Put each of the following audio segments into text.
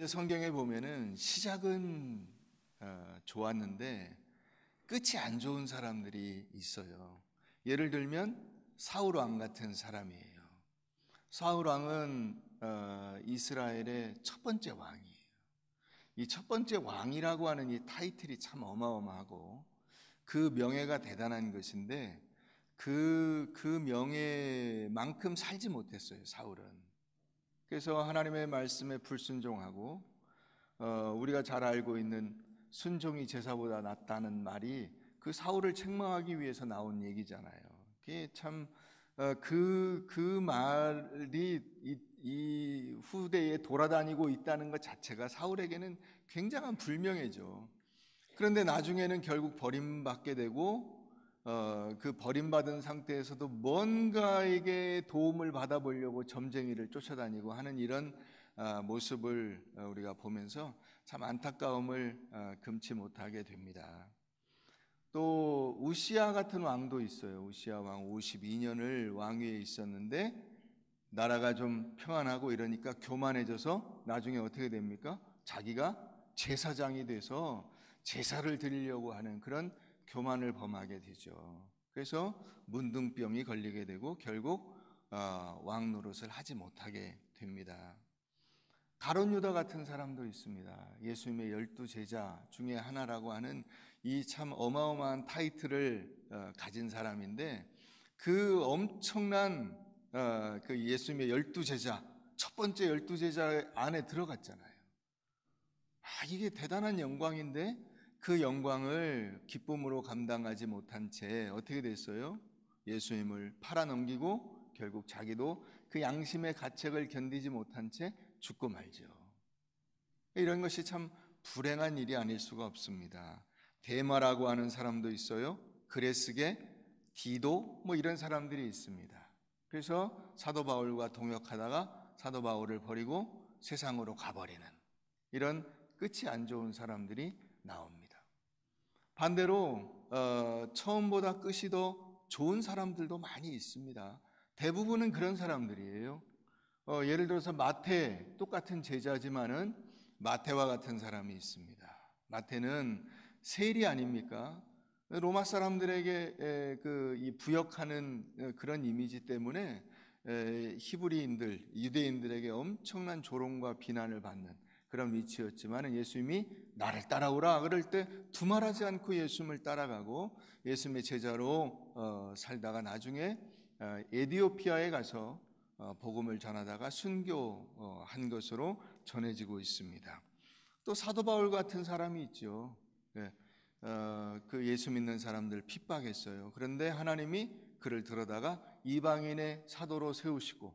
성경에 보면은 시작은 좋았는데 끝이 안 좋은 사람들이 있어요. 예를 들면 사울 왕 같은 사람이에요. 사울 왕은 이스라엘의 첫 번째 왕이에요. 이 첫 번째 왕이라고 하는 이 타이틀이 참 어마어마하고 그 명예가 대단한 것인데 그 명예만큼 살지 못했어요, 사울은. 그래서 하나님의 말씀에 불순종하고 우리가 잘 알고 있는 순종이 제사보다 낫다는 말이 그 사울을 책망하기 위해서 나온 얘기잖아요. 그게 참 그 말이 이 후대에 돌아다니고 있다는 것 자체가 사울에게는 굉장한 불명예죠. 그런데 나중에는 결국 버림받게 되고 그 버림받은 상태에서도 뭔가에게 도움을 받아보려고 점쟁이를 쫓아다니고 하는 이런 모습을 우리가 보면서 참 안타까움을 금치 못하게 됩니다. 또 우시야 같은 왕도 있어요. 우시야 왕 52년을 왕위에 있었는데 나라가 좀 평안하고 이러니까 교만해져서 나중에 어떻게 됩니까? 자기가 제사장이 돼서 제사를 드리려고 하는 그런 교만을 범하게 되죠. 그래서 문둥병이 걸리게 되고 결국 왕 노릇을 하지 못하게 됩니다. 가룟 유다 같은 사람도 있습니다. 예수님의 12제자 중에 하나라고 하는 이 참 어마어마한 타이틀을 가진 사람인데 그 엄청난 그 예수님의 12제자, 첫 번째 12제자 안에 들어갔잖아요. 이게 대단한 영광인데 그 영광을 기쁨으로 감당하지 못한 채 어떻게 됐어요? 예수님을 팔아넘기고 결국 자기도 그 양심의 가책을 견디지 못한 채 죽고 말죠. 이런 것이 참 불행한 일이 아닐 수가 없습니다. 데마라고 하는 사람도 있어요. 그레스게, 디도 이런 사람들이 있습니다. 그래서 사도 바울과 동역하다가 사도 바울을 버리고 세상으로 가버리는 이런 끝이 안 좋은 사람들이 나옵니다. 반대로 처음보다 끝이 더 좋은 사람들도 많이 있습니다. 대부분은 그런 사람들이에요. 예를 들어서 마태, 똑같은 제자지만은 마태와 같은 사람이 있습니다. 마태는 세리 아닙니까? 로마 사람들에게 이 부역하는 그런 이미지 때문에 히브리인들, 유대인들에게 엄청난 조롱과 비난을 받는 그런 위치였지만 예수님이 나를 따라오라 그럴 때 두말하지 않고 예수님을 따라가고 예수님의 제자로 살다가 나중에 에티오피아에 가서 복음을 전하다가 순교한 것으로 전해지고 있습니다. 또 사도 바울 같은 사람이 있죠. 그 예수 믿는 사람들 핍박했어요. 그런데 하나님이 그를 들어다가 이방인의 사도로 세우시고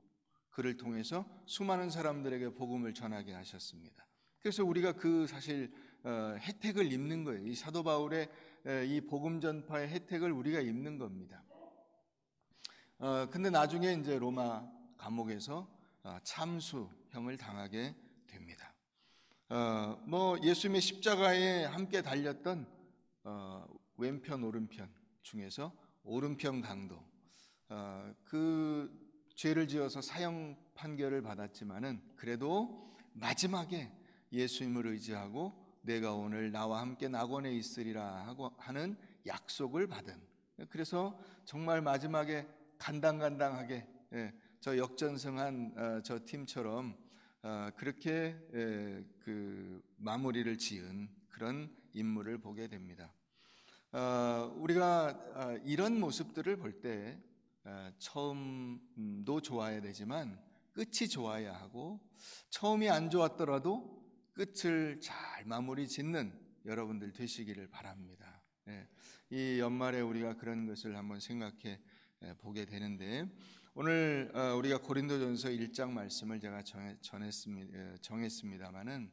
그를 통해서 수많은 사람들에게 복음을 전하게 하셨습니다. 그래서 우리가 그 사실 혜택을 입는 거예요. 이 사도 바울의 이 복음 전파의 혜택을 우리가 입는 겁니다. 근데 나중에 이제 로마 감옥에서 참수형을 당하게 됩니다. 예수님의 십자가에 함께 달렸던 왼편 오른편 중에서 오른편 강도 그 죄를 지어서 사형 판결을 받았지만은 그래도 마지막에 예수님을 의지하고 내가 오늘 나와 함께 낙원에 있으리라 하고 하는 약속을 받은, 그래서 정말 마지막에 간당간당하게 저 역전승한 저 팀처럼 그렇게 그 마무리를 지은 그런 인물을 보게 됩니다. 우리가 이런 모습들을 볼 때 처음도 좋아야 되지만 끝이 좋아야 하고 처음이 안 좋았더라도 끝을 잘 마무리 짓는 여러분들 되시기를 바랍니다. 이 연말에 우리가 그런 것을 한번 생각해 보게 되는데 오늘 우리가 고린도전서 1장 말씀을 제가 정했습니다마는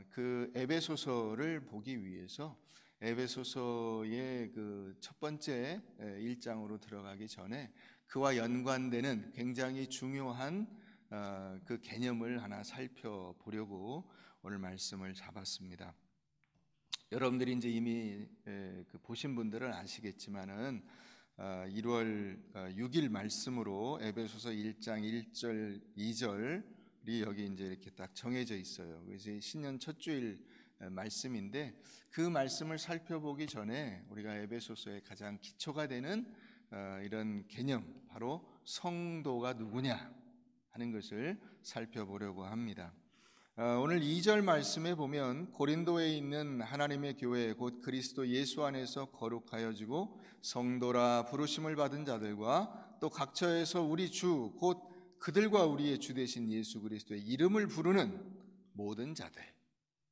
그 에베소서를 보기 위해서 에베소서의 그 첫 번째 1장으로 들어가기 전에 그와 연관되는 굉장히 중요한 그 개념을 하나 살펴보려고 오늘 말씀을 잡았습니다. 여러분들이 이제 이미 그 보신 분들은 아시겠지만은 1월 6일 말씀으로 에베소서 1장 1절 2절 여기 이제 이렇게 딱 정해져 있어요. 그래서 신년 첫 주일 말씀인데 그 말씀을 살펴보기 전에 우리가 에베소서의 가장 기초가 되는 이런 개념, 바로 성도가 누구냐 하는 것을 살펴보려고 합니다. 오늘 2절 말씀에 보면 고린도에 있는 하나님의 교회 곧 그리스도 예수 안에서 거룩하여지고 성도라 부르심을 받은 자들과 또 각처에서 우리 주 곧 그들과 우리의 주 되신 예수 그리스도의 이름을 부르는 모든 자들,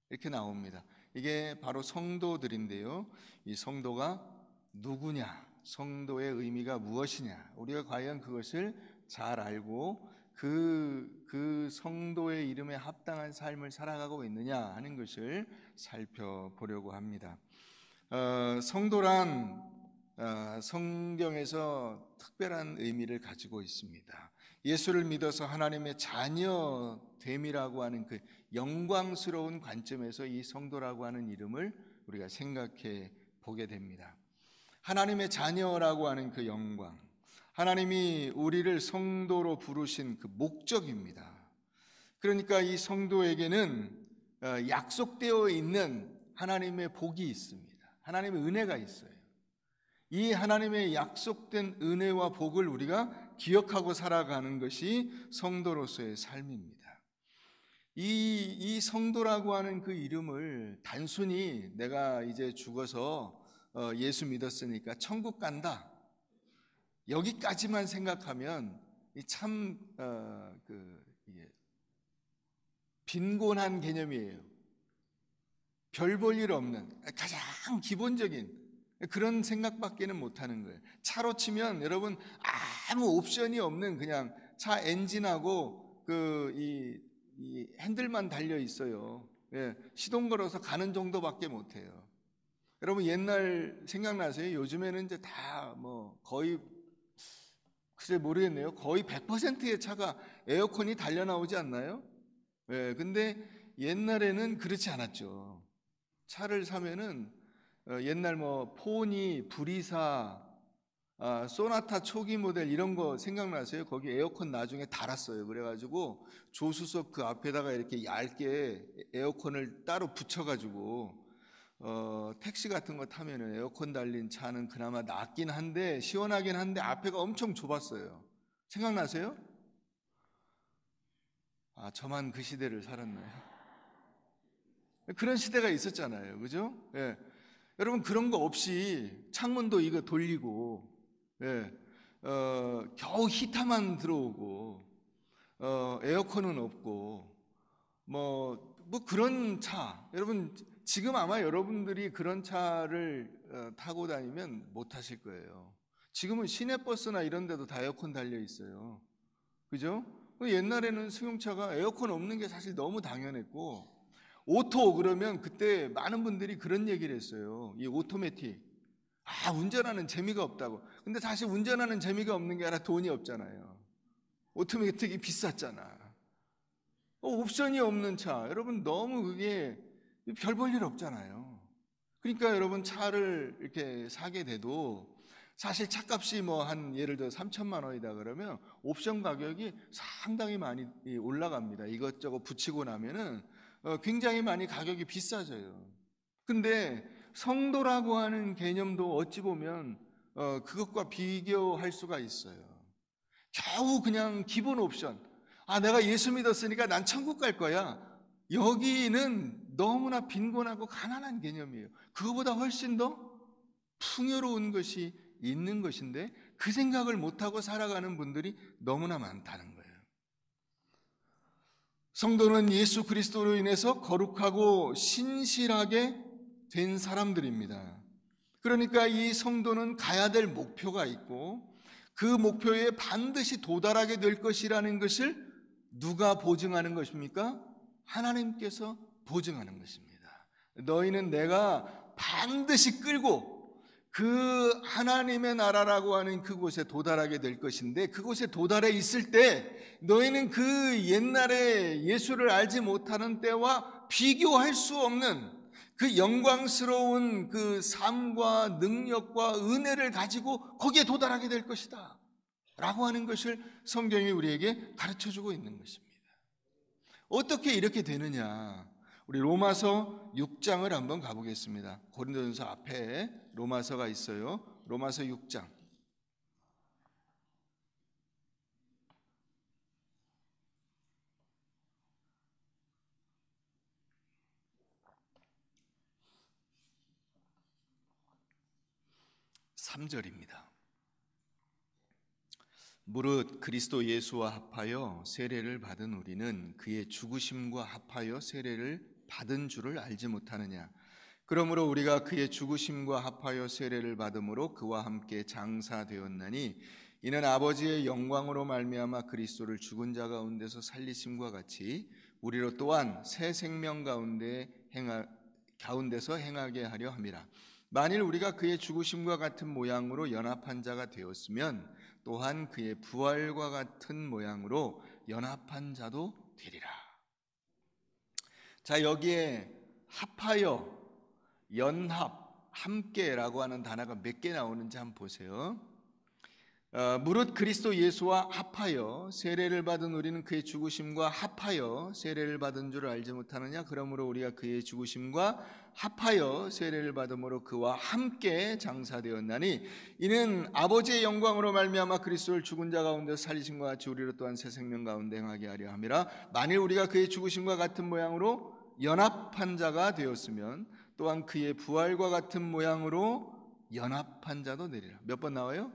이렇게 나옵니다. 이게 바로 성도들인데요. 이 성도가 누구냐, 성도의 의미가 무엇이냐, 우리가 과연 그것을 잘 알고 그 성도의 이름에 합당한 삶을 살아가고 있느냐 하는 것을 살펴보려고 합니다. 성도란 성경에서 특별한 의미를 가지고 있습니다. 예수를 믿어서 하나님의 자녀됨이라고 하는 그 영광스러운 관점에서 이 성도라고 하는 이름을 우리가 생각해 보게 됩니다. 하나님의 자녀라고 하는 그 영광, 하나님이 우리를 성도로 부르신 그 목적입니다. 그러니까 이 성도에게는 약속되어 있는 하나님의 복이 있습니다. 하나님의 은혜가 있어요. 이 하나님의 약속된 은혜와 복을 우리가 기억하고 살아가는 것이 성도로서의 삶입니다. 이 성도라고 하는 그 이름을 단순히 내가 이제 죽어서 예수 믿었으니까 천국 간다, 여기까지만 생각하면 참 빈곤한 개념이에요. 별 볼 일 없는 가장 기본적인 그런 생각밖에는 못하는 거예요. 차로 치면 여러분 아무 옵션이 없는 그냥 차 엔진하고 이 핸들만 달려 있어요. 예, 시동 걸어서 가는 정도밖에 못해요. 여러분 옛날 생각나세요? 요즘에는 이제 다 거의 글쎄 모르겠네요. 거의 100%의 차가 에어컨이 달려 나오지 않나요? 예, 근데 옛날에는 그렇지 않았죠. 차를 사면은 옛날 포니, 브리사, 소나타 초기 모델 이런 거 생각나세요? 거기 에어컨 나중에 달았어요. 그래가지고 조수석 그 앞에다가 이렇게 얇게 에어컨을 따로 붙여가지고 택시 같은 거 타면은 에어컨 달린 차는 그나마 낫긴 한데 시원하긴 한데 앞에가 엄청 좁았어요. 생각나세요? 저만 그 시대를 살았나요? 그런 시대가 있었잖아요. 그죠? 예. 여러분 그런 거 없이 창문도 이거 돌리고, 예. 겨우 히터만 들어오고, 에어컨은 없고, 그런 차, 여러분 지금 아마 여러분들이 그런 차를 타고 다니면 못 타실 거예요. 지금은 시내버스나 이런 데도 다 에어컨 달려 있어요. 그죠? 옛날에는 승용차가 에어컨 없는 게 사실 너무 당연했고, 오토 그러면 그때 많은 분들이 그런 얘기를 했어요. 이 오토매틱, 운전하는 재미가 없다고. 근데 사실 운전하는 재미가 없는 게 아니라 돈이 없잖아요. 오토매틱이 비쌌잖아. 옵션이 없는 차, 여러분 너무 그게 별 볼 일 없잖아요. 그러니까 여러분 차를 이렇게 사게 돼도 사실 차값이 한 예를 들어 3천만 원이다 그러면 옵션 가격이 상당히 많이 올라갑니다. 이것저것 붙이고 나면은 굉장히 많이 가격이 비싸져요. 근데 성도라고 하는 개념도 어찌 보면 그것과 비교할 수가 있어요. 겨우 그냥 기본 옵션, 내가 예수 믿었으니까 난 천국 갈 거야, 여기는 너무나 빈곤하고 가난한 개념이에요. 그거보다 훨씬 더 풍요로운 것이 있는 것인데 그 생각을 못하고 살아가는 분들이 너무나 많다는 거예요. 성도는 예수 그리스도로 인해서 거룩하고 신실하게 된 사람들입니다. 그러니까 이 성도는 가야 될 목표가 있고 그 목표에 반드시 도달하게 될 것이라는 것을 누가 보증하는 것입니까? 하나님께서 보증하는 것입니다. 너희는 내가 반드시 끌고 그 하나님의 나라라고 하는 그곳에 도달하게 될 것인데, 그곳에 도달해 있을 때 너희는 그 옛날에 예수를 알지 못하는 때와 비교할 수 없는 그 영광스러운 그 삶과 능력과 은혜를 가지고 거기에 도달하게 될 것이다 라고 하는 것을 성경이 우리에게 가르쳐주고 있는 것입니다. 어떻게 이렇게 되느냐? 우리 로마서 6장을 한번 가보겠습니다. 고린도전서 앞에 로마서가 있어요. 로마서 6장. (3절입니다) 무릇 그리스도 예수와 합하여 세례를 받은 우리는 그의 죽으심과 합하여 세례를 받은 줄을 알지 못하느냐? 그러므로 우리가 그의 죽으심과 합하여 세례를 받음으로 그와 함께 장사되었나니 이는 아버지의 영광으로 말미암아 그리스도를 죽은 자 가운데서 살리심과 같이 우리로 또한 새 생명 가운데서 행하게 하려 함이라. 만일 우리가 그의 죽으심과 같은 모양으로 연합한 자가 되었으면 또한 그의 부활과 같은 모양으로 연합한 자도 되리라. 자, 여기에 합하여, 연합, 함께라고 하는 단어가 몇 개 나오는지 한번 보세요. 무릇 그리스도 예수와 합하여 세례를 받은 우리는 그의 죽으심과 합하여 세례를 받은 줄 알지 못하느냐? 그러므로 우리가 그의 죽으심과 합하여 세례를 받음으로 그와 함께 장사되었나니 이는 아버지의 영광으로 말미암아 그리스도를 죽은 자 가운데 살리심과 같이 우리로 또한 새 생명 가운데 행하게 하려 함이라. 만일 우리가 그의 죽으심과 같은 모양으로 연합한 자가 되었으면 또한 그의 부활과 같은 모양으로 연합한 자도 되리라. 몇 번 나와요?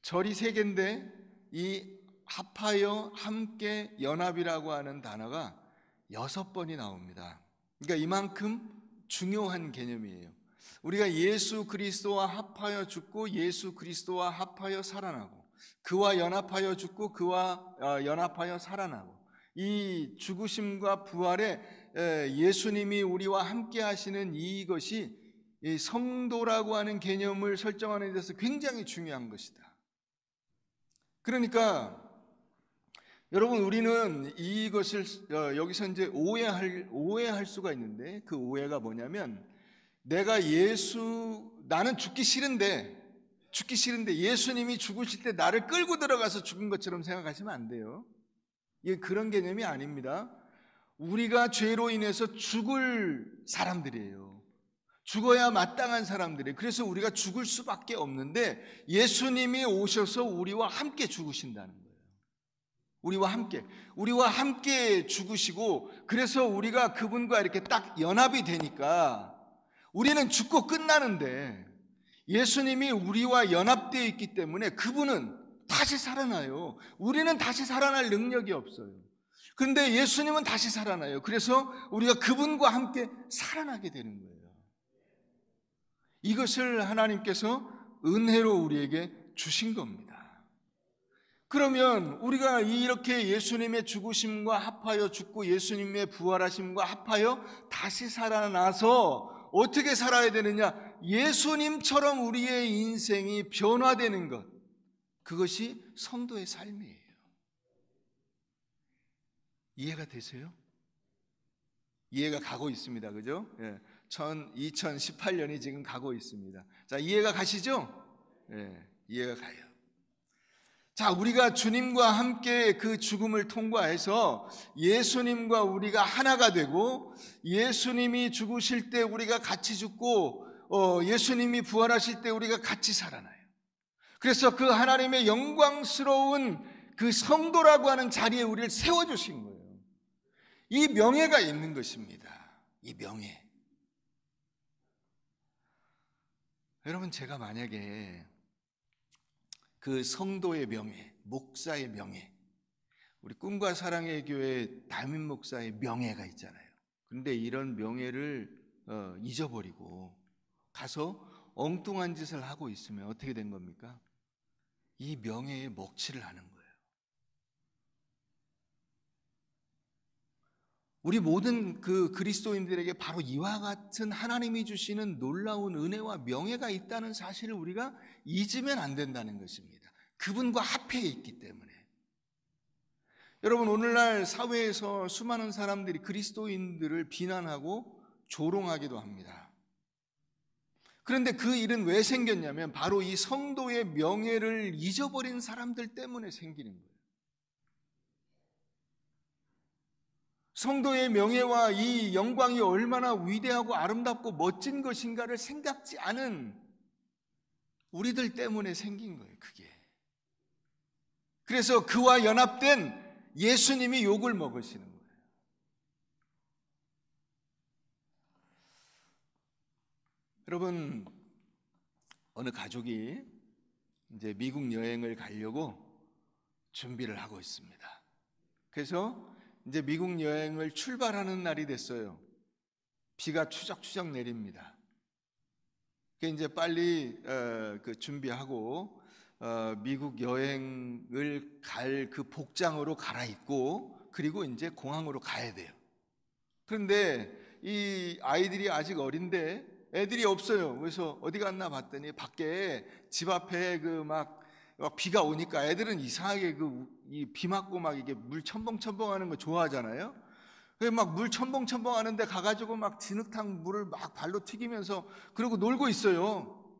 절이 3개인데 이 합하여, 함께, 연합이라고 하는 단어가 6번이 나옵니다. 그러니까 이만큼 중요한 개념이에요. 우리가 예수 그리스도와 합하여 죽고 예수 그리스도와 합하여 살아나고 그와 연합하여 죽고 그와 연합하여 살아나고 이 죽으심과 부활에 예수님이 우리와 함께 하시는 이것이 이 성도라고 하는 개념을 설정하는 데 있어서 굉장히 중요한 것이다. 그러니까 여러분, 우리는 이것을 여기서 이제 오해할 수가 있는데, 그 오해가 뭐냐면 나는 죽기 싫은데 예수님이 죽으실 때 나를 끌고 들어가서 죽은 것처럼 생각하시면 안 돼요. 이게 그런 개념이 아닙니다. 우리가 죄로 인해서 죽을 사람들이에요. 죽어야 마땅한 사람들이에요. 그래서 우리가 죽을 수밖에 없는데 예수님이 오셔서 우리와 함께 죽으신다는 거예요. 우리와 함께 죽으시고, 그래서 우리가 그분과 이렇게 딱 연합이 되니까 우리는 죽고 끝나는데 예수님이 우리와 연합되어 있기 때문에 그분은 다시 살아나요. 우리는 다시 살아날 능력이 없어요. 그런데 예수님은 다시 살아나요. 그래서 우리가 그분과 함께 살아나게 되는 거예요. 이것을 하나님께서 은혜로 우리에게 주신 겁니다. 그러면 우리가 이렇게 예수님의 죽으심과 합하여 죽고 예수님의 부활하심과 합하여 다시 살아나서 어떻게 살아야 되느냐? 예수님처럼 우리의 인생이 변화되는 것, 그것이 성도의 삶이에요. 이해가 되세요? 이해가 가고 있습니다. 그죠? 2018년이 지금 가고 있습니다. 자, 이해가 가시죠? 이해가 가요. 자, 우리가 주님과 함께 그 죽음을 통과해서 예수님과 우리가 하나가 되고, 예수님이 죽으실 때 우리가 같이 죽고, 예수님이 부활하실 때 우리가 같이 살아나요. 그래서 그 하나님의 영광스러운 그 성도라고 하는 자리에 우리를 세워주신 거예요. 이 명예가 있는 것입니다. 이 명예. 여러분, 제가 만약에 그 성도의 명예, 목사의 명예, 우리 꿈과 사랑의 교회 담임 목사의 명예가 있잖아요. 그런데 이런 명예를 잊어버리고 가서 엉뚱한 짓을 하고 있으면 어떻게 된 겁니까? 이 명예에 먹칠을 하는 거예요. 우리 모든 그 그리스도인들에게 바로 이와 같은 하나님이 주시는 놀라운 은혜와 명예가 있다는 사실을 우리가 잊으면 안 된다는 것입니다. 그분과 합해 있기 때문에. 여러분, 오늘날 사회에서 수많은 사람들이 그리스도인들을 비난하고 조롱하기도 합니다. 그런데 그 일은 왜 생겼냐면 바로 이 성도의 명예를 잊어버린 사람들 때문에 생기는 거예요. 성도의 명예와 이 영광이 얼마나 위대하고 아름답고 멋진 것인가를 생각지 않은 우리들 때문에 생긴 거예요, 그게. 그래서 그와 연합된 예수님이 욕을 먹으시는 거예요. 여러분, 어느 가족이 이제 미국 여행을 가려고 준비를 하고 있습니다. 그래서 이제 미국 여행을 출발하는 날이 됐어요. 비가 추적추적 내립니다. 이제 빨리 준비하고 미국 여행을 갈 그 복장으로 갈아입고 그리고 이제 공항으로 가야 돼요. 그런데 이 아이들이 아직 어린데 애들이 없어요. 그래서 어디 갔나 봤더니 밖에 집 앞에 막 비가 오니까 애들은 이상하게 이 비 맞고 막 이게 물 첨벙첨벙하는 거 좋아하잖아요. 그래서 막 물 첨벙첨벙하는데 가가지고 막 진흙탕 물을 막 발로 튀기면서 그러고 놀고 있어요.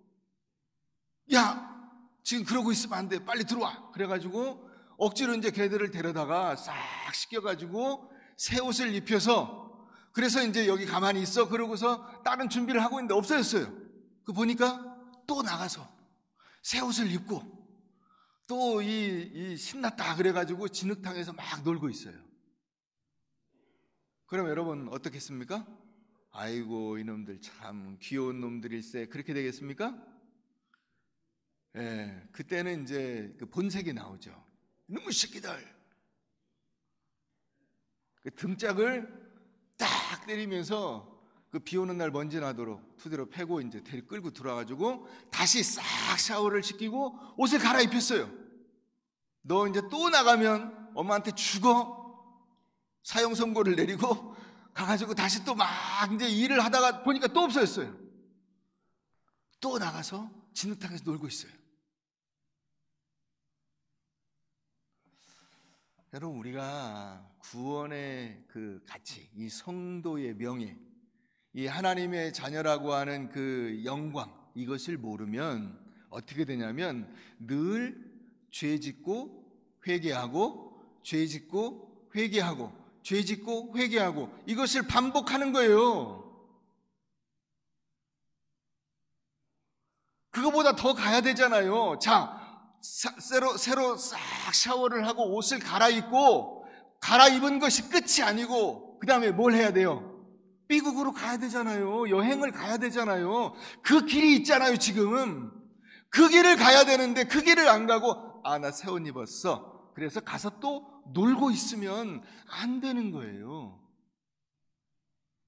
야, 지금 그러고 있으면 안 돼. 빨리 들어와. 그래가지고 억지로 이제 걔들을 데려다가 싹 씻겨가지고 새 옷을 입혀서 그래서 이제 여기 가만히 있어. 그러고서 다른 준비를 하고 있는데 없어졌어요. 그 보니까 또 나가서 새 옷을 입고 또 이 신났다 그래가지고 진흙탕에서 막 놀고 있어요. 그럼 여러분 어떻겠습니까? 아이고 이놈들 참 귀여운 놈들일세. 그렇게 되겠습니까? 예, 그때는 이제 그 본색이 나오죠. 이놈의 새끼들. 그 등짝을 딱 때리면서 그 비 오는 날 먼지 나도록 투대로 패고 이제 끌고 들어와가지고 다시 싹 샤워를 시키고 옷을 갈아입혔어요. 너 이제 또 나가면 엄마한테 죽어. 사형 선고를 내리고 가가지고 다시 또 막 이제 일을 하다가 보니까 또 없어졌어요. 또 나가서 진흙탕에서 놀고 있어요. 여러분, 우리가 구원의 그 가치, 이 성도의 명예, 이 하나님의 자녀라고 하는 그 영광, 이것을 모르면 어떻게 되냐면 늘 죄짓고 회개하고 죄짓고 회개하고 죄짓고 회개하고 이것을 반복하는 거예요. 그거보다 더 가야 되잖아요. 자, 새로 싹 샤워를 하고 옷을 갈아입고 갈아입은 것이 끝이 아니고 그 다음에 뭘 해야 돼요? 미국으로 가야 되잖아요. 여행을 가야 되잖아요. 그 길이 있잖아요. 지금 그 길을 가야 되는데 그 길을 안 가고 나 새 옷 입었어. 그래서 가서 또 놀고 있으면 안 되는 거예요.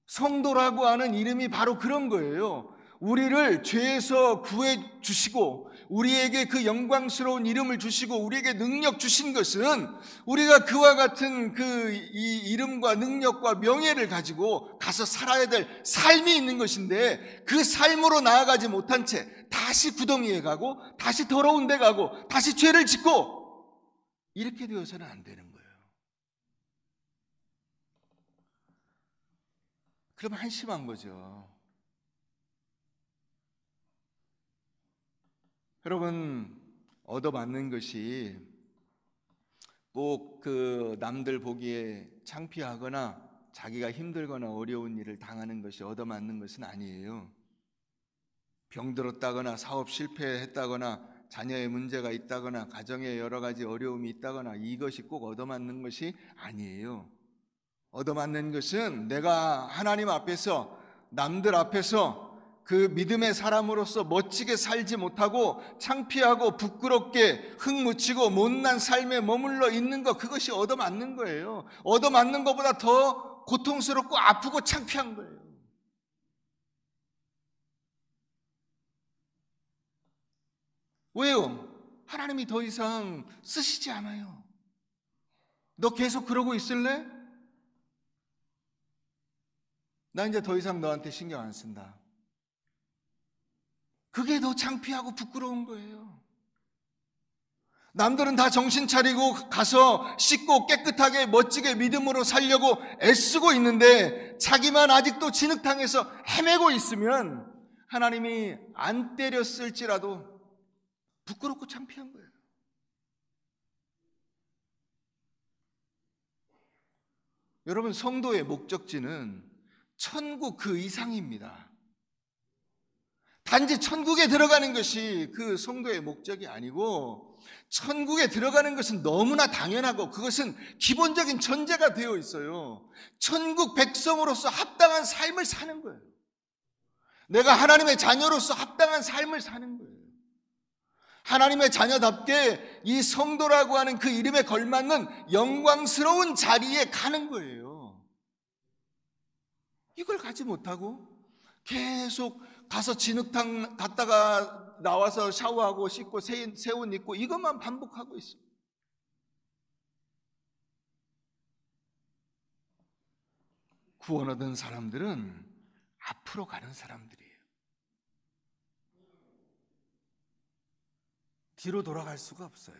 성도라고 하는 이름이 바로 그런 거예요. 우리를 죄에서 구해 주시고 우리에게 그 영광스러운 이름을 주시고 우리에게 능력 주신 것은 우리가 그와 같은 이 이름과 능력과 명예를 가지고 가서 살아야 될 삶이 있는 것인데 그 삶으로 나아가지 못한 채 다시 구덩이에 가고 다시 더러운 데 가고 다시 죄를 짓고 이렇게 되어서는 안 되는 거예요. 그럼 한심한 거죠. 여러분, 얻어맞는 것이 꼭 그 남들 보기에 창피하거나 자기가 힘들거나 어려운 일을 당하는 것이 얻어맞는 것은 아니에요. 병들었다거나 사업 실패했다거나 자녀의 문제가 있다거나 가정에 여러 가지 어려움이 있다거나 이것이 꼭 얻어맞는 것이 아니에요. 얻어맞는 것은 내가 하나님 앞에서 남들 앞에서 그 믿음의 사람으로서 멋지게 살지 못하고 창피하고 부끄럽게 흙묻히고 못난 삶에 머물러 있는 것, 그것이 얻어맞는 거예요. 얻어맞는 것보다 더 고통스럽고 아프고 창피한 거예요. 왜요? 하나님이 더 이상 쓰시지 않아요. 너 계속 그러고 있을래? 나 이제 더 이상 너한테 신경 안 쓴다. 그게 더 창피하고 부끄러운 거예요. 남들은 다 정신 차리고 가서 씻고 깨끗하게 멋지게 믿음으로 살려고 애쓰고 있는데 자기만 아직도 진흙탕에서 헤매고 있으면 하나님이 안 때렸을지라도 부끄럽고 창피한 거예요. 여러분, 성도의 목적지는 천국 그 이상입니다. 단지 천국에 들어가는 것이 그 성도의 목적이 아니고, 천국에 들어가는 것은 너무나 당연하고 그것은 기본적인 전제가 되어 있어요. 천국 백성으로서 합당한 삶을 사는 거예요. 내가 하나님의 자녀로서 합당한 삶을 사는 거예요. 하나님의 자녀답게 이 성도라고 하는 그 이름에 걸맞는 영광스러운 자리에 가는 거예요. 이걸 가지 못하고 계속 가서 진흙탕 갔다가 나와서 샤워하고 씻고 새 옷 입고 이것만 반복하고 있어요. 구원 얻은 사람들은 앞으로 가는 사람들이에요. 뒤로 돌아갈 수가 없어요.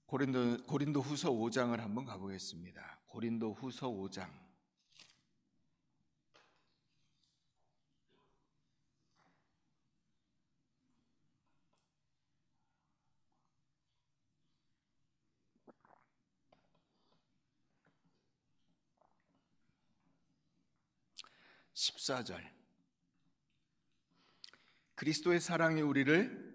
고린도 후서 5장을 한번 가보겠습니다. 고린도 후서 5장. (14절) 그리스도의 사랑이 우리를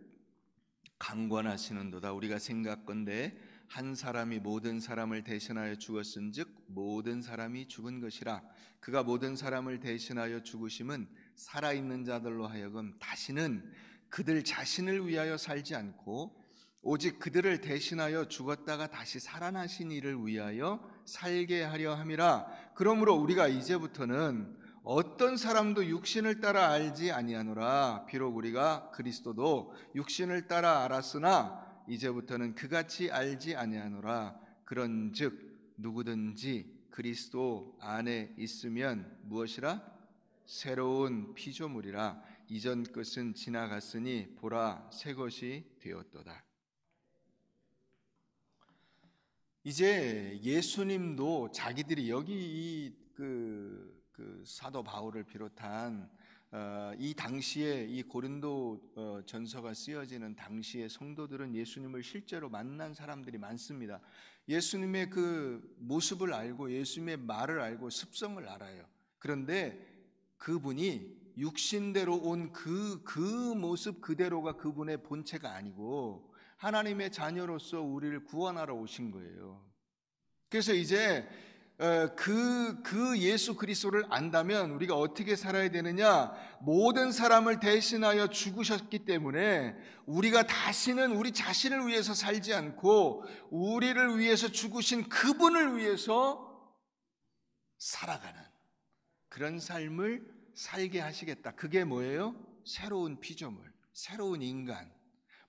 강권하시는도다. 우리가 생각건대 한 사람이 모든 사람을 대신하여 죽었은즉 모든 사람이 죽은 것이라. 그가 모든 사람을 대신하여 죽으심은 살아있는 자들로 하여금 다시는 그들 자신을 위하여 살지 않고 오직 그들을 대신하여 죽었다가 다시 살아나신 이를 위하여 살게 하려 함이라. 그러므로 우리가 이제부터는 어떤 사람도 육신을 따라 알지 아니하노라. 비록 우리가 그리스도도 육신을 따라 알았으나 이제부터는 그같이 알지 아니하노라. 그런즉 누구든지 그리스도 안에 있으면 무엇이라? 새로운 피조물이라. 이전 것은 지나갔으니 보라 새 것이 되었도다. 이제 예수님도 자기들이 여기 그 사도 바울을 비롯한 이 당시에 이 고린도 전서가 쓰여지는 당시의 성도들은 예수님을 실제로 만난 사람들이 많습니다. 예수님의 그 모습을 알고 예수님의 말을 알고 습성을 알아요. 그런데 그분이 육신대로 온 그 모습 그대로가 그분의 본체가 아니고 하나님의 자녀로서 우리를 구원하러 오신 거예요. 그래서 이제 그 예수 그리스도를 안다면 우리가 어떻게 살아야 되느냐? 모든 사람을 대신하여 죽으셨기 때문에 우리가 다시는 우리 자신을 위해서 살지 않고 우리를 위해서 죽으신 그분을 위해서 살아가는 그런 삶을 살게 하시겠다. 그게 뭐예요? 새로운 피조물, 새로운 인간.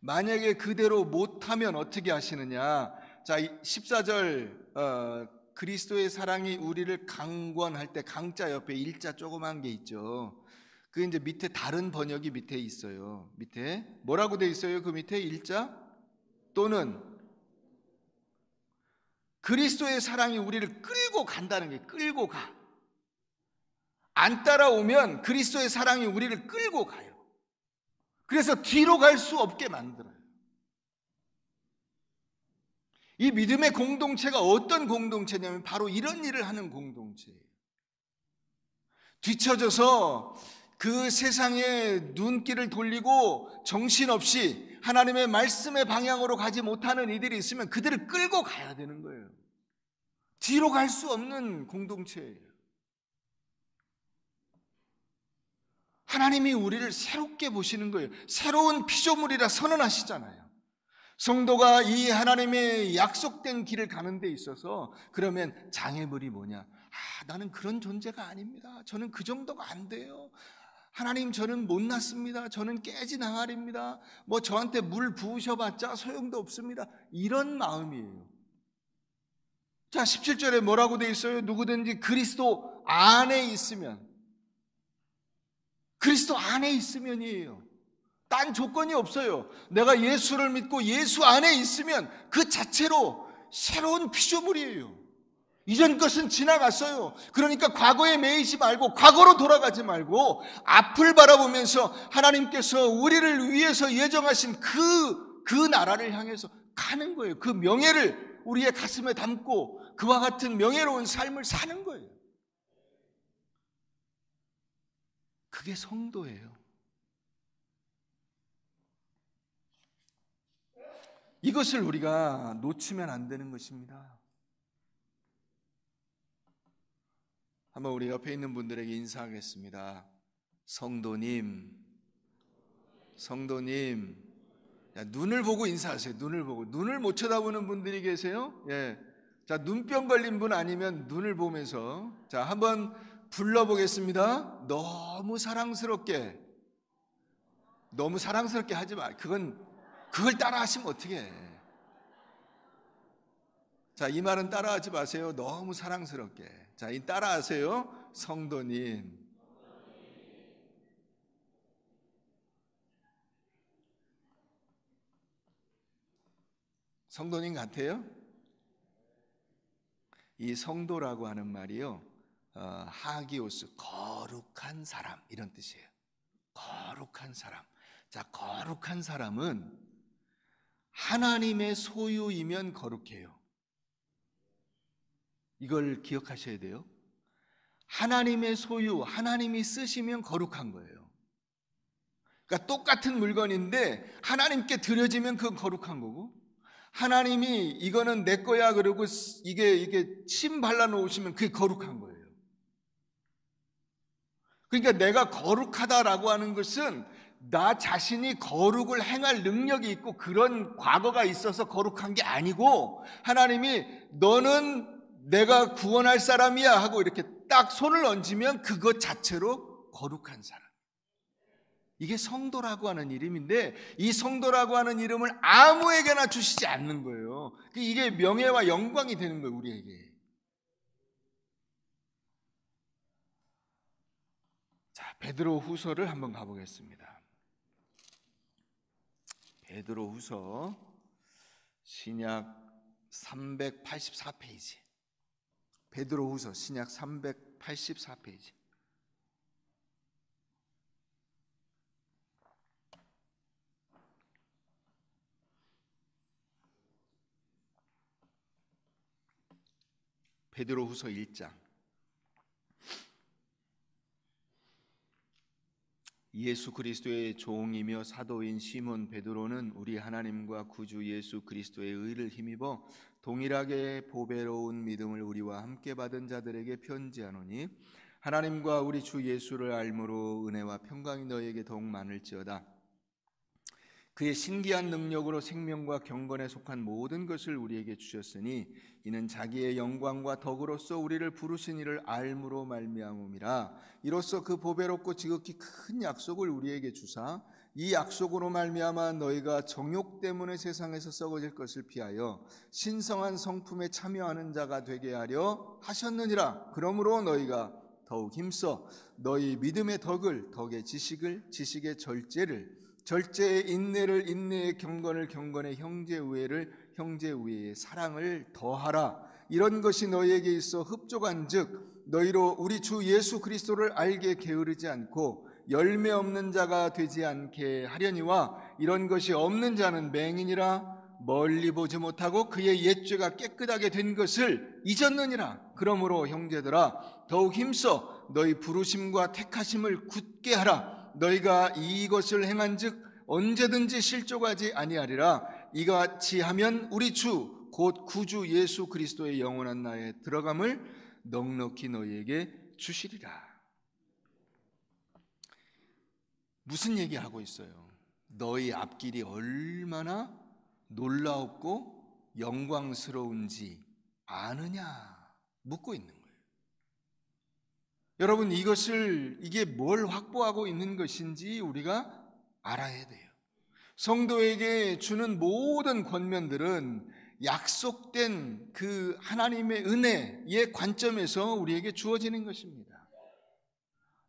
만약에 그대로 못하면 어떻게 하시느냐? 자, 14절 그리스도의 사랑이 우리를 강권할 때 강자 옆에 일자 조그만 게 있죠. 그 이제 밑에 다른 번역이 밑에 있어요. 밑에 뭐라고 돼 있어요? 그 밑에 일자 또는 그리스도의 사랑이 우리를 끌고 간다는 게 끌고 가. 안 따라오면 그리스도의 사랑이 우리를 끌고 가요. 그래서 뒤로 갈 수 없게 만들어요. 이 믿음의 공동체가 어떤 공동체냐면 바로 이런 일을 하는 공동체예요. 뒤처져서 그 세상에 눈길을 돌리고 정신없이 하나님의 말씀의 방향으로 가지 못하는 이들이 있으면 그들을 끌고 가야 되는 거예요. 뒤로 갈 수 없는 공동체예요. 하나님이 우리를 새롭게 보시는 거예요. 새로운 피조물이라 선언하시잖아요. 성도가 이 하나님의 약속된 길을 가는 데 있어서 그러면 장애물이 뭐냐? 나는 그런 존재가 아닙니다. 저는 그 정도가 안 돼요. 하나님, 저는 못났습니다. 저는 깨진 항아리입니다. 뭐 저한테 물 부으셔봤자 소용도 없습니다. 이런 마음이에요. 자, 17절에 뭐라고 돼 있어요? 누구든지 그리스도 안에 있으면. 그리스도 안에 있으면이에요. 딴 조건이 없어요. 내가 예수를 믿고 예수 안에 있으면 그 자체로 새로운 피조물이에요. 이전 것은 지나갔어요. 그러니까 과거에 매이지 말고 과거로 돌아가지 말고 앞을 바라보면서 하나님께서 우리를 위해서 예정하신 그 나라를 향해서 가는 거예요. 그 명예를 우리의 가슴에 담고 그와 같은 명예로운 삶을 사는 거예요. 그게 성도예요. 이것을 우리가 놓치면 안 되는 것입니다. 한번 우리 옆에 있는 분들에게 인사하겠습니다. 성도님, 성도님. 야, 눈을 보고 인사하세요. 눈을 보고. 눈을 못 쳐다보는 분들이 계세요? 예. 자, 눈병 걸린 분 아니면 눈을 보면서. 자, 한번 불러보겠습니다. 너무 사랑스럽게. 너무 사랑스럽게 하지 마. 그걸 따라 하시면 어떻게 해. 자, 이 말은 따라하지 마세요. 너무 사랑스럽게. 자, 이 따라하세요. 성도님. 성도님 같아요? 이 성도라고 하는 말이요, 하기오스, 거룩한 사람, 이런 뜻이에요. 거룩한 사람. 자, 거룩한 사람은 하나님의 소유이면 거룩해요. 이걸 기억하셔야 돼요. 하나님의 소유, 하나님이 쓰시면 거룩한 거예요. 그러니까 똑같은 물건인데 하나님께 드려지면 그건 거룩한 거고, 하나님이 이거는 내 거야 그러고 이게 침 발라놓으시면 그게 거룩한 거예요. 그러니까 내가 거룩하다라고 하는 것은 나 자신이 거룩을 행할 능력이 있고 그런 과거가 있어서 거룩한 게 아니고, 하나님이 너는 내가 구원할 사람이야 하고 이렇게 딱 손을 얹으면 그것 자체로 거룩한 사람. 이게 성도라고 하는 이름인데, 이 성도라고 하는 이름을 아무에게나 주시지 않는 거예요. 이게 명예와 영광이 되는 거예요, 우리에게. 자, 베드로 후서를 한번 가보겠습니다. 베드로 후서 신약 384페이지. 베드로 후서 신약 384페이지. 베드로 후서 1장. 예수 그리스도의 종이며 사도인 시몬 베드로는 우리 하나님과 구주 예수 그리스도의 의를 힘입어 동일하게 보배로운 믿음을 우리와 함께 받은 자들에게 편지하노니, 하나님과 우리 주 예수를 알므로 은혜와 평강이 너희에게 더욱 많을지어다. 그의 신기한 능력으로 생명과 경건에 속한 모든 것을 우리에게 주셨으니 이는 자기의 영광과 덕으로서 우리를 부르신 이를 알므로 말미암음이라. 이로써 그 보배롭고 지극히 큰 약속을 우리에게 주사 이 약속으로 말미암아 너희가 정욕 때문에 세상에서 썩어질 것을 피하여 신성한 성품에 참여하는 자가 되게 하려 하셨느니라. 그러므로 너희가 더욱 힘써 너희 믿음의 덕을, 덕의 지식을, 지식의 절제를, 절제의 인내를, 인내의 경건을, 경건의 형제우애를, 형제우애의 사랑을 더하라. 이런 것이 너희에게 있어 흡족한즉 너희로 우리 주 예수 그리스도를 알게 게으르지 않고 열매 없는 자가 되지 않게 하려니와, 이런 것이 없는 자는 맹인이라 멀리 보지 못하고 그의 옛죄가 깨끗하게 된 것을 잊었느니라. 그러므로 형제들아 더욱 힘써 너희 부르심과 택하심을 굳게 하라. 너희가 이것을 행한즉 언제든지 실족하지 아니하리라. 이같이 하면 우리 주 곧 구주 예수 그리스도의 영원한 나라에 들어감을 넉넉히 너희에게 주시리라. 무슨 얘기하고 있어요? 너희 앞길이 얼마나 놀라웠고 영광스러운지 아느냐 묻고 있는 거예요. 여러분, 이게 뭘 확보하고 있는 것인지 우리가 알아야 돼요. 성도에게 주는 모든 권면들은 약속된 그 하나님의 은혜의 관점에서 우리에게 주어지는 것입니다.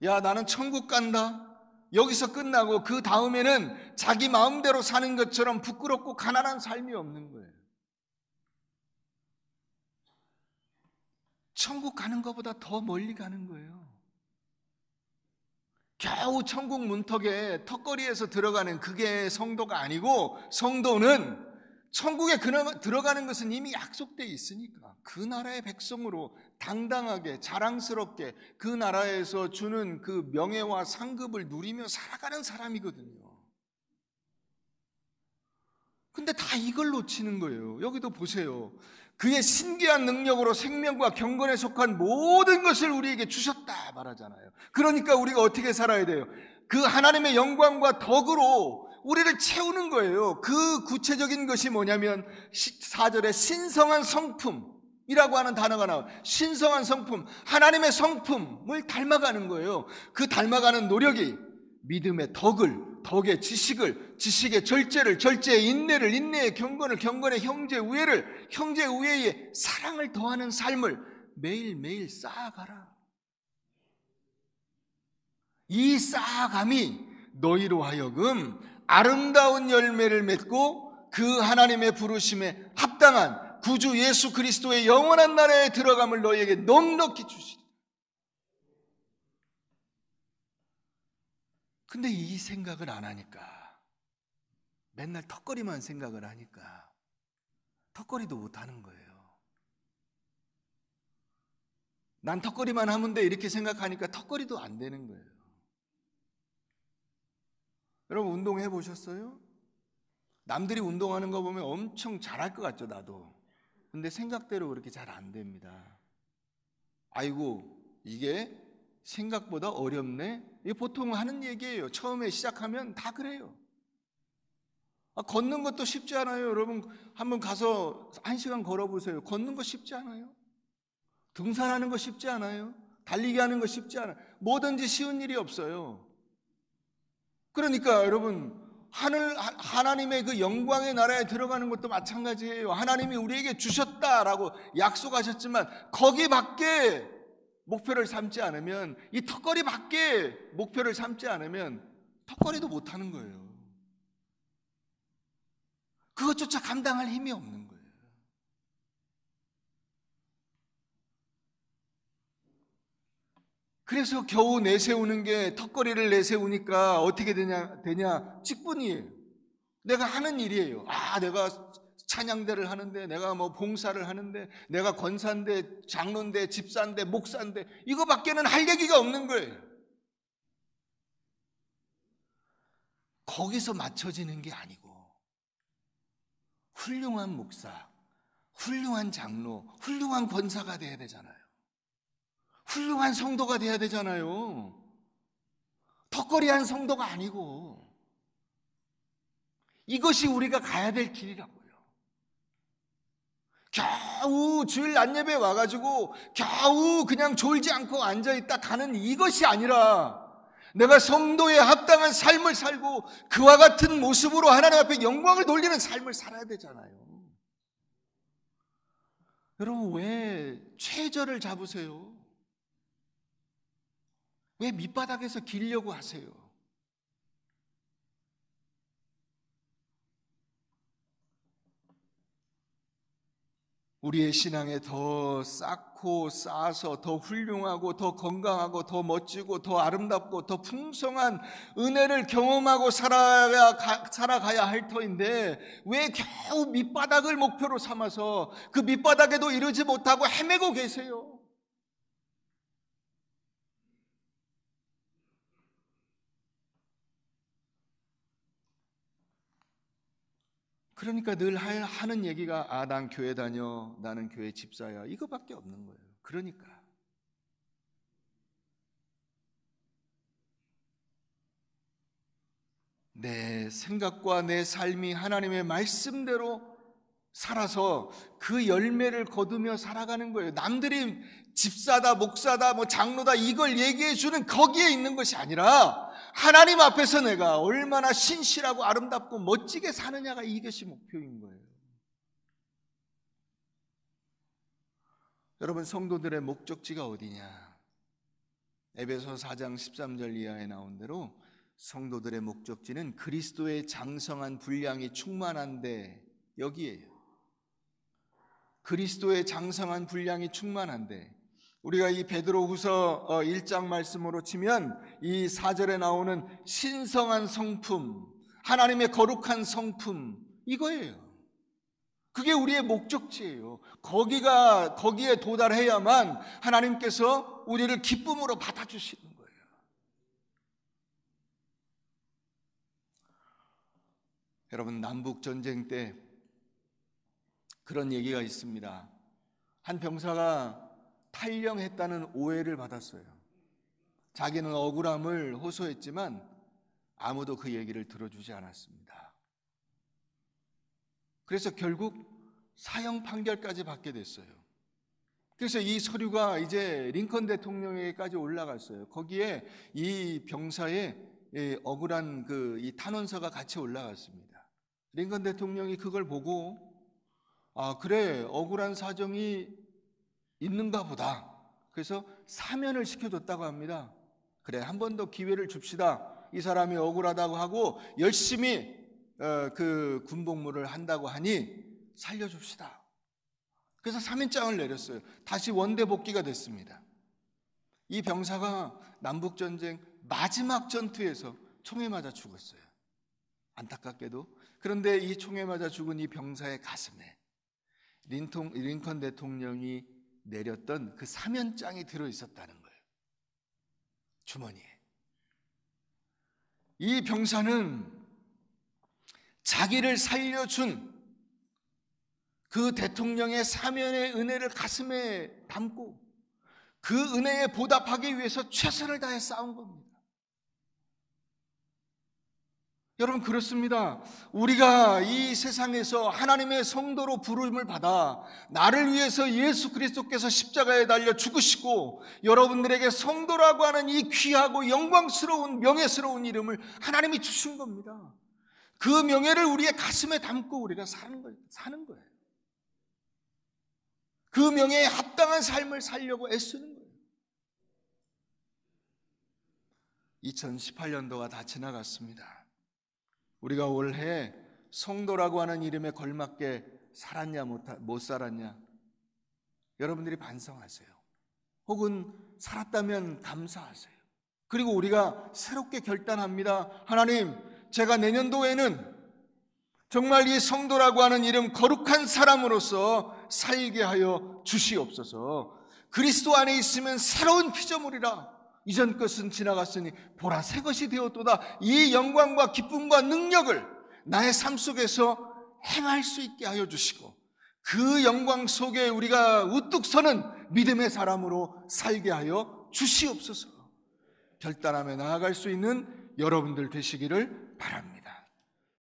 야, 나는 천국 간다. 여기서 끝나고 그 다음에는 자기 마음대로 사는 것처럼 부끄럽고 가난한 삶이 없는 거예요. 천국 가는 것보다 더 멀리 가는 거예요. 겨우 천국 문턱에 턱걸이에서 들어가는 그게 성도가 아니고, 성도는 천국에 들어가는 것은 이미 약속되어 있으니까 그 나라의 백성으로 당당하게 자랑스럽게 그 나라에서 주는 그 명예와 상급을 누리며 살아가는 사람이거든요. 근데 다 이걸 놓치는 거예요. 여기도 보세요. 그의 신기한 능력으로 생명과 경건에 속한 모든 것을 우리에게 주셨다 말하잖아요. 그러니까 우리가 어떻게 살아야 돼요? 그 하나님의 영광과 덕으로 우리를 채우는 거예요. 그 구체적인 것이 뭐냐면 4절에 신성한 성품이라고 하는 단어가 나와요. 신성한 성품, 하나님의 성품을 닮아가는 거예요. 그 닮아가는 노력이 믿음의 덕의 지식을, 지식의 절제를, 절제의 인내를, 인내의 경건을, 경건의 형제 우애를, 형제 우애의 사랑을 더하는 삶을 매일매일 쌓아가라. 이 쌓아감이 너희로 하여금 아름다운 열매를 맺고 그 하나님의 부르심에 합당한 구주 예수 그리스도의 영원한 나라에 들어감을 너희에게 넉넉히 주시리라. 근데 이 생각을 안 하니까, 맨날 턱걸이만 생각을 하니까 턱걸이도 못 하는 거예요. 난 턱걸이만 하면 돼 이렇게 생각하니까 턱걸이도 안 되는 거예요. 여러분 운동해 보셨어요? 남들이 운동하는 거 보면 엄청 잘할 것 같죠, 나도. 근데 생각대로 그렇게 잘 안 됩니다. 아이고, 이게 생각보다 어렵네? 이게 보통 하는 얘기예요. 처음에 시작하면 다 그래요. 걷는 것도 쉽지 않아요. 여러분 한번 가서 1시간 걸어보세요. 걷는 거 쉽지 않아요. 등산하는 거 쉽지 않아요. 달리기 하는 거 쉽지 않아요. 뭐든지 쉬운 일이 없어요. 그러니까 여러분 하나님의 그 영광의 나라에 들어가는 것도 마찬가지예요. 하나님이 우리에게 주셨다라고 약속하셨지만 거기밖에 목표를 삼지 않으면, 이 턱걸이밖에 목표를 삼지 않으면 턱걸이도 못하는 거예요. 그것조차 감당할 힘이 없는 거예요. 그래서 겨우 내세우는 게, 턱걸이를 내세우니까 어떻게 되냐? 직분이에요. 내가 하는 일이에요. 내가 찬양대를 하는데, 내가 뭐 봉사를 하는데, 내가 권사인데, 장로인데, 집사인데, 목사인데, 이거밖에는 할 얘기가 없는 거예요. 거기서 맞춰지는 게 아니고, 훌륭한 목사, 훌륭한 장로, 훌륭한 권사가 돼야 되잖아요. 훌륭한 성도가 돼야 되잖아요. 턱걸이한 성도가 아니고. 이것이 우리가 가야 될 길이라고요. 겨우 주일 낮예배 와가지고 겨우 그냥 졸지 않고 앉아있다 가는 이것이 아니라, 내가 성도에 합당한 삶을 살고 그와 같은 모습으로 하나님 앞에 영광을 돌리는 삶을 살아야 되잖아요. 여러분 왜 최저를 잡으세요? 왜 밑바닥에서 기려고 하세요? 우리의 신앙에 더 쌓고 쌓아서 더 훌륭하고 더 건강하고 더 멋지고 더 아름답고 더 풍성한 은혜를 경험하고 살아가야 할 터인데, 왜 겨우 밑바닥을 목표로 삼아서 그 밑바닥에도 이르지 못하고 헤매고 계세요? 그러니까 늘 하는 얘기가 난 교회 다녀, 나는 교회 집사야, 이거밖에 없는 거예요. 그러니까 내 생각과 내 삶이 하나님의 말씀대로 살아서 그 열매를 거두며 살아가는 거예요. 남들이 집사다, 목사다, 뭐 장로다 이걸 얘기해 주는 거기에 있는 것이 아니라, 하나님 앞에서 내가 얼마나 신실하고 아름답고 멋지게 사느냐가 이것이 목표인 거예요. 여러분 성도들의 목적지가 어디냐? 에베소 4장 13절 이하에 나온 대로 성도들의 목적지는 그리스도의 장성한 분량이 충만한 데, 여기에요. 그리스도의 장성한 분량이 충만한데, 우리가 이 베드로후서 1장 말씀으로 치면 이 4절에 나오는 신성한 성품, 하나님의 거룩한 성품, 이거예요. 그게 우리의 목적지예요. 거기에 도달해야만 하나님께서 우리를 기쁨으로 받아주시는 거예요. 여러분, 남북전쟁 때 그런 얘기가 있습니다. 한 병사가 탈영했다는 오해를 받았어요. 자기는 억울함을 호소했지만 아무도 그 얘기를 들어주지 않았습니다. 그래서 결국 사형 판결까지 받게 됐어요. 그래서 이 서류가 이제 링컨 대통령에게까지 올라갔어요. 거기에 이 병사의 억울한 이 탄원서가 같이 올라갔습니다. 링컨 대통령이 그걸 보고 그래, 억울한 사정이 있는가 보다. 그래서 사면을 시켜줬다고 합니다. 그래, 한 번 더 기회를 줍시다. 이 사람이 억울하다고 하고 열심히 그 군복무를 한다고 하니 살려줍시다. 그래서 사면장을 내렸어요. 다시 원대 복귀가 됐습니다. 이 병사가 남북전쟁 마지막 전투에서 총에 맞아 죽었어요. 안타깝게도. 그런데 이 총에 맞아 죽은 이 병사의 가슴에 링컨 대통령이 내렸던 그 사면장이 들어있었다는 거예요. 주머니에. 이 병사는 자기를 살려준 그 대통령의 사면의 은혜를 가슴에 담고 그 은혜에 보답하기 위해서 최선을 다해 싸운 겁니다. 여러분, 그렇습니다. 우리가 이 세상에서 하나님의 성도로 부름을 받아 나를 위해서 예수 그리스도께서 십자가에 달려 죽으시고 여러분들에게 성도라고 하는 이 귀하고 영광스러운 명예스러운 이름을 하나님이 주신 겁니다. 그 명예를 우리의 가슴에 담고 우리가 사는 거예요. 그 명예에 합당한 삶을 살려고 애쓰는 거예요. 2018년도가 다 지나갔습니다. 우리가 올해 성도라고 하는 이름에 걸맞게 살았냐 못 살았냐, 여러분들이 반성하세요. 혹은 살았다면 감사하세요. 그리고 우리가 새롭게 결단합니다. 하나님, 제가 내년도에는 정말 이 성도라고 하는 이름 거룩한 사람으로서 살게 하여 주시옵소서. 그리스도 안에 있으면 새로운 피조물이라. 이전 것은 지나갔으니 보라 새 것이 되었도다. 이 영광과 기쁨과 능력을 나의 삶 속에서 행할 수 있게 하여 주시고 그 영광 속에 우리가 우뚝 서는 믿음의 사람으로 살게 하여 주시옵소서. 결단하며 나아갈 수 있는 여러분들 되시기를 바랍니다.